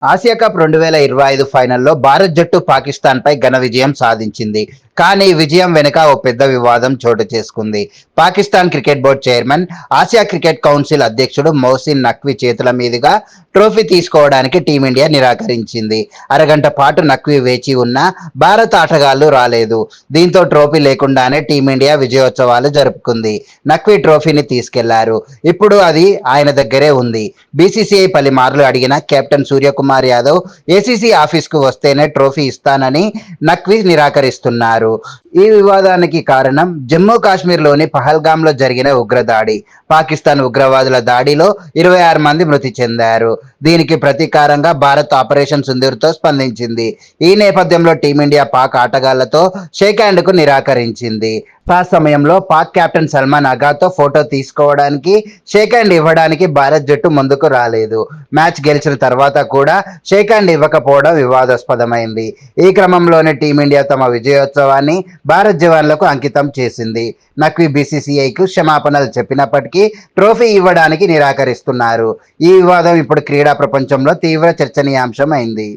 Asia cup 2025 ఫైనల్లో భారత్ జట్టు పాకిస్తాన్‌పై ఘన విజయం సాధించింది. కానీ ఈ విజయం వెనుక ఓ పెద్ద వివాదం చోటు చేసుకుంది. Pakistan cricket board chairman, Asia cricket council అధ్యక్షుడు మొహసిన్ నఖ్వీ చేతుల మీదుగా ట్రోఫీ తీసుకోవడానికి టీమిండియా నిరాకరించింది. అరగంట పాటు నఖ్వీ వేచి ఉన్నా భారత ఆటగాళ్లు రాలేదు. దీంతో ట్రోఫీ లేకుండానే టీమిండియా విజయోత్సవాలు జరుపుకుంది. నఖ్వీ ట్రోఫీని తీసుకెళ్లారు. ఇప్పుడు అది ఆయన దగ్గరే ఉంది. బీసీసీఐ పలుమార్లు అడిగినా కెప్టెన్ సూర్యకుమార్ యాదవ్ ఏసీసీ ఆఫీస్కు వస్తేనే ట్రోఫీ ఇస్తానని నఖ్వీ నిరాకరిస్తున్నారు. ఈ వివాదానికి కారణం జమ్మూ కాశ్మీర్లోని పహల్గాంలో జరిగిన ఉగ్రదాడి. పాకిస్తాన్ ఉగ్రవాదుల దాడిలో 26 మంది మృతి చెందారు. దీనికి ప్రతీకారంగా భారత్ ఆపరేషన్ సింధూర్తో స్పందించింది. ఈ నేపథ్యంలో టీమిండియా పాక్ ఆటగాళ్లతో షేక్ హ్యాండ్కు నిరాకరించింది. టాస్ సమయంలో పాక్ కెప్టెన్ సల్మాన్ అగాతో ఫోటో తీసుకోవడానికి, షేక్ హ్యాండ్ ఇవ్వడానికి భారత్ జట్టు ముందుకు రాలేదు. మ్యాచ్ గెలిచిన తర్వాత కూడా షేక్ హ్యాండ్ ఇవ్వకపోవడం వివాదాస్పదమైంది. ఈ క్రమంలోనే టీమిండియా తమ విజయోత్సవాన్ని భారత్ జవాన్లకు అంకితం చేసింది. నఖ్వీ బీసీసీఐకు క్షమాపణలు చెప్పినప్పటికీ ట్రోఫీ ఇవ్వడానికి నిరాకరిస్తున్నారు. ఈ వివాదం ఇప్పుడు క్రీడా ప్రపంచంలో తీవ్ర చర్చనీయాంశం అయింది.